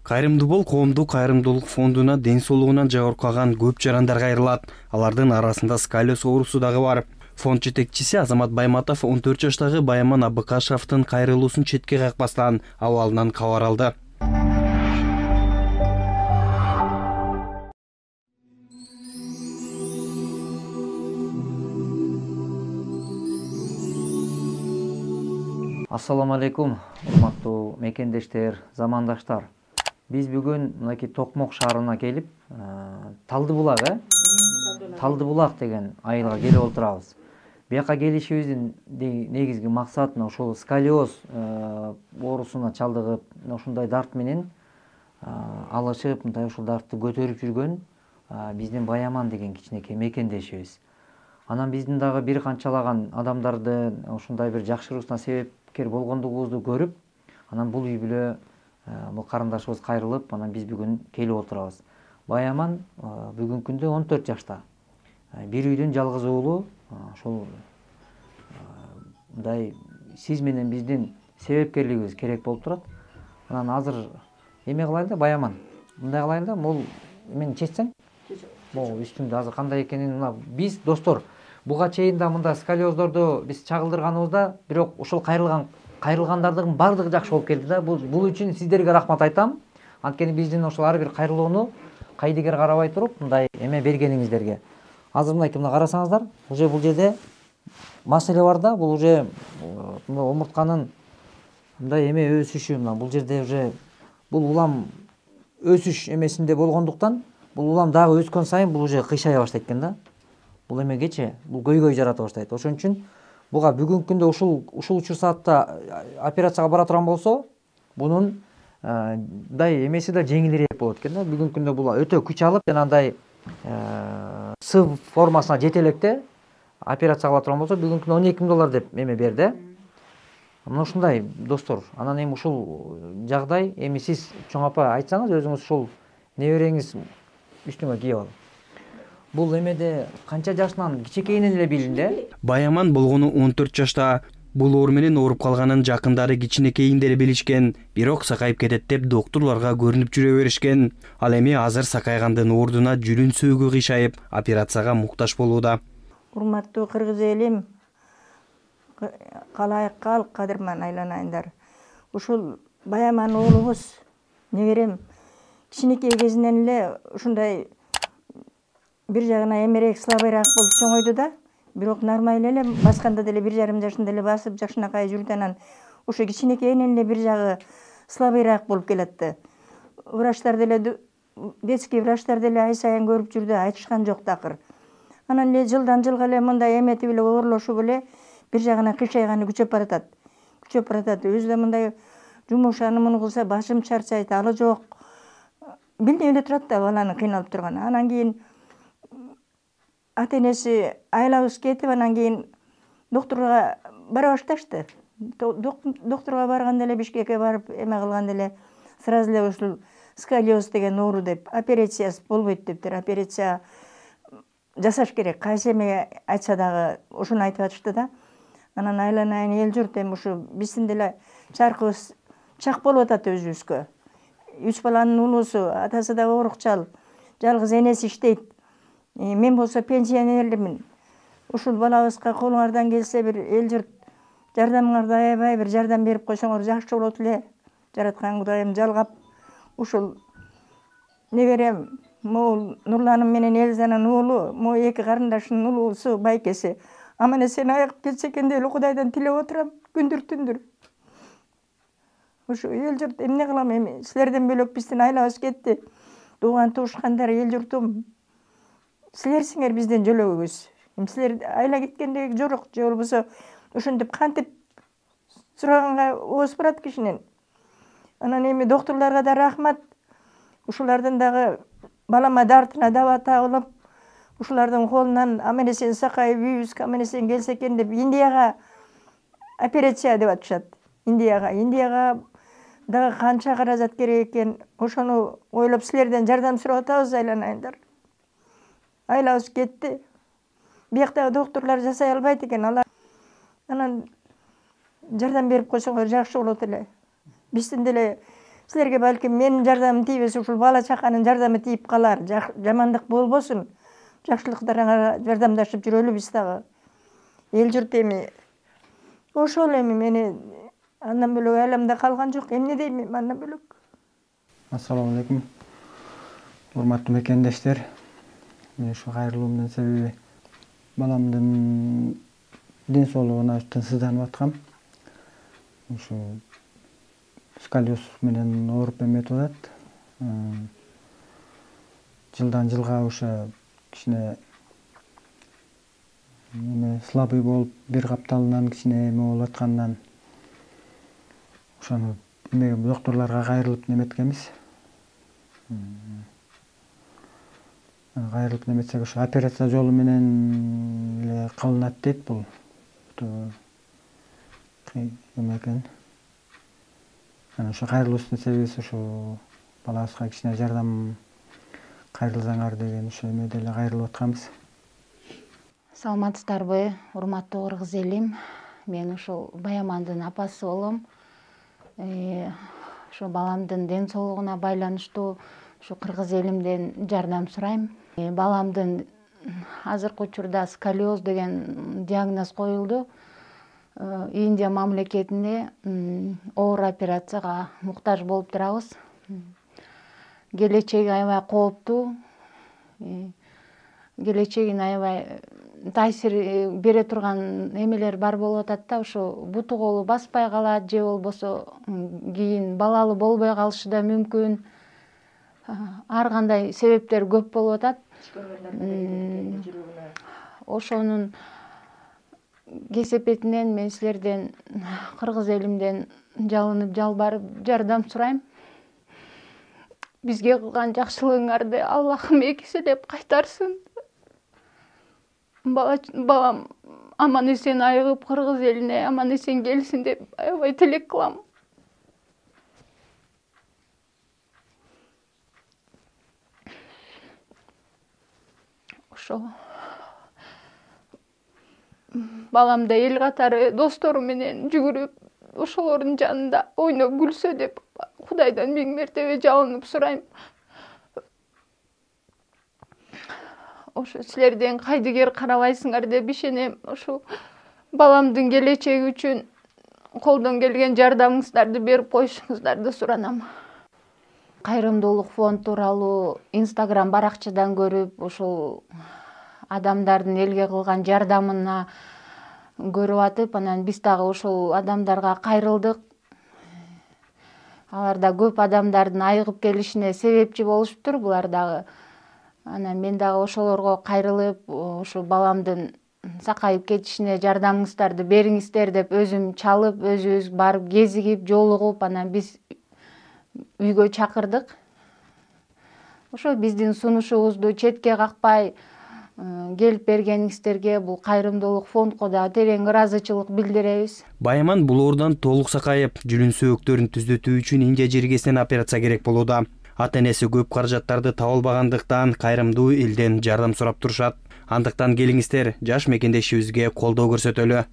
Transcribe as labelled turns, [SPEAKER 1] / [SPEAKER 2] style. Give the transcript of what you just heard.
[SPEAKER 1] Кайрымдуу бол коомдук кайрымдуулук фондуна ден соолугунан жабыркаган көп жарандар кайрылат. Алардын арасында сколиоз оорусу дагы бар. Фонд жетекчиси Азамат Байматов 14 жаштагы Баяман Абыкашевдин кайрылуусун четке какпастан абалынан кабар алды.
[SPEAKER 2] Ассаламу алейкум, урматтуу мекендештер, замандаштар. Биз бүгүн мынакей Токмок шаарына келип, Талдыбулак деген айылга келип отурабыз. Бияка келишибиздин негизги максаты ошол сколиоз оорусуна чалдыгып, ушундай дарт менен алышып, мындай ушул дартты көтөрүп жүргөн биздин Баяман деген кичинекей мекендешибиз. Анан биздин дагы бир канчалаган адамдарды ушундай бир жакшыруусуна себепкер болгондугубузду көрүп, анан бул үй бүлө бул карындашыбыз кайрылып, анан биз бүгүн келип отурабыз. Баяман бүгүнкү күндө 14 жашта. Бир үйдүн жалгыз уулу, ошол мындай сиз менен биздин себепкерлигибиз керек болуп турат. Анан азыр эме кылайлы да, Баяман. Мындай кылайлы да, бул эмени чечсең. Бул үстүндө азыр кандай экенин мына биз достор буга чейин да мында сколиоздорду биз чагылдырганыбызда, бирок ушул кайрылгандардын бардыгы жакшы болуп келди да. Бул үчүн сиздерге рахмат айтам. Анткени биздин ошол ар бир кайрылууну кайдыгер карабай туруп мындай эме бергениңиздерге. Азыр мынакей мына карасаңыздар, уже бул жерде маселе бар да, бул уже омуртканын мындай эме өсүшү, мына бул жерде уже бул улам өсүш эмесинде болгондуктан, бул улам дагы өскөн сайын бул уже кыйшая баштайт экен да. Бул эмегечи бул көйгөй жарата баштайт. Ошон үчүн буга бүгүнкү күндө ушул учур саатта операцияга бара турган болсо, бунун мындай эмеси да жеңилирээк болот экен да. Бүгүнкү күндө бул өтө күч алып, жанагындай С формасына жете электе операция кыла турган болсо, бүгүнкү күндө 12 000 доллар деп эме берди. Мына ушундай достор. Анан эми ушул жагдай, эми сиз чоң апа айтсаңыз, өзүңүз ушул небереңиз үстүңө кийип ал. Бул эмеде канча жашынан кичекейинен эле билинди.
[SPEAKER 1] Баяман болгону 14 жашта. Бул оору менен ооруп калганын жакындары кичинекейинде эле билишкен, бирок сакайып кетет деп докторлорго көрүнүп жүрө беришкен. Ал эми азыр сакайгандын ордуна жүрүн сөөгү кыйшайып, операцияга муктаж болууда.
[SPEAKER 3] Урматтуу кыргыз элим, калайык кал, кадырман айланайындар. Ушул Баяман уулубуз, неберем, кичинекей кезинен эле ушундай бир жагына эмерээк, слабыйраак болуп чоңойду да. Бирок нормально эле, басканда деле 1,5 жашында эле басып, жакшынакай жүрдү. Анан ушу кичинекейинен эле бир жагы слабыйраак болуп келатты. Врачтар деле, детский врачтар деле ай сайын көрүп жүрдү, айтышкан жок такыр. Анан эле жылдан жылга эле мындай эметип эле оорлошуп эле бир жагына кыйшайганы күчөп баратат. Өзү да мындай жумуш анымын кылса башым чарчайт, алы жок. Билинип эле турат да баланы кыйналып турганы. Анан кийин ата-энеси айлабыз кетип, анан кийин докторго бара башташты. Докторго барганда эле, Бишкекке барып эме кылганда эле сразу эле ушул сколиоз деген оору деп, операциясы болбойт дептир. Операция жасаш керек. Кайсы эме айтса дагы ушуну айтып атышты да. Анан айланайын эл журт, эми ушу биздин деле чаркыбыз чак болуп атат өзүбүзгө. 3 баланын уулусу, атасы да оорукчал, жалгыз энеси иштейт. Мен болсо пенсионермин. Ушул балабызга колуңардан келсе бир эл журт жардамыңарды аябай бир жардам берип койсоңор жакшы болот эле. Жараткан Кудайым жалгап, ушул неберем, могул Нурланым менен Элзанын уулу, могу 2 карындашынын уулусу, байкеси. Аман эсен айыгып кетсе экен деп Кудайдан тилеп отурам, күндүр түндүр. Ушу эл журт эмне кылам эми? Силерден бөлөк биздин айлабыз кетти. Тууган туушкандар, эл журтум, силерсиңер биздин жөлөгүбүз. Силер айла кеткендеги жорок, же болбосо ошентип кантип сураганга ооз барат кишинин. Анан эми докторлорго да рахмат. Ушулардын дагы балама дартына даба табылып, ушулардын колунан аман эсен сакайып, үйүбүзгө аман эсен келсе экен деп Индияга операция деп атышат. Индияга дагы канча каражат керек экен. Ошону ойлоп силерден жардам сурап атабыз, айланайындар. Айлабыз кетти. Бияктагы докторлор жасай албайт экен. Анан жардам берип койсоңор жакшы болот эле. Биздин деле силерге балким менин жардамым тийбесе ушул бала чаканын жардамы тийип калар. Жамандык болбосун. Жакшылыктарыңа жардамдашып жүрөлү биз дагы. Эл журт эми ошол эми мени андан бөлөк айламда калган жок. Эмне дейм андан бөлөк?
[SPEAKER 4] Ассаламу алейкум. Урматтуу мекендештер. Мен ушу кайрылуумдун себеби баламдын ден соолугуна тынчсызданып аткам. Ушу сколиоз менен ооруп эметип атат. Жылдан жылга ошо кичине слабый болуп, бир капталынан кичине эме болуп аткандан ошону доктурларга кайрылып неметкенбиз. Кайрылып неметсек ошо операция жолу менен эле кылынат дейт бул. Эме экен. Анан ошо кайрылуубуздун себеби ошо балабызга кичине жардам кайрылсаңар деген ошо эмеде эле кайрылып атканбыз.
[SPEAKER 5] Саламатсыздарбы, урматтуу кыргыз элим. Мен ушул Баямандын апасы болом. Ошо баламдын ден соолугуна байланыштуу ушу кыргыз элимден жардам сурайм. Баламдын азыркы учурда сколиоз деген диагноз коюлду. Индия мамлекетинде оор операцияга муктаж болуп турабыз. Келечеги аябай кооптуу. Келечегин аябай таасир бере турган эмелер бар болуп атат да, ошо буту колу баспай калат же болбосо кийин балалуу болбой калышы да мүмкүн. Ар кандай себептер көп болуп атат. Ошонун кесепетинен мен силерден, кыргыз элимден жалынып жалбарып жардам сурайм. Бизге кылган жакшылыгыңарды Аллахым эки эселеп кайтарсын. Балам аман эсен айыгып кыргыз элине аман эсен келсин деп аябай тилек кылам. Ошо балам да эл катары достору менен жүгүрүп, ошолордун жанында ойноп күлсө деп Кудайдан миң мертебе жалынып сурайм. Ошо силерден кайдыгер карабайсыңар деп ишенем. Ошо баламдын келечеги үчүн колдон келген жардамыңыздарды берип коюшуңуздарды суранам. Кайрымдуулук фонд тууралуу Instagram баракчадан көрүп, ошол адамдардын элге кылган жардамына көрүп атып, анан биз дагы ошол адамдарга кайрылдык. Алар да көп адамдардын айыгып келишине себепчи болушуптур, булар дагы. Анан мен дагы ошолорго кайрылып, ошо баламдын сакайып кетишине жардамыңыздарды бериңиздер деп өзүм чалып, өзүбүз барып кезигип, жолугуп, анан биз үйгө чакырдык. Ошо биздин сунушубузду четке какпай келип бергениңиздерге, бул кайрымдуулук фондко да терең ыраазычылык билдиребиз.
[SPEAKER 1] Баяман бул оордон толук сакайып, жүлүн сөөктөрүн түзөтүү үчүн Индия жергесинен операция керек болууда. Ата-энеси көп каражаттарды таба албагандыктан кайрымдуу элден жардам сурап турушат. Андыктан келиңиздер, жаш мекендешибизге колдоо көрсөтөлү.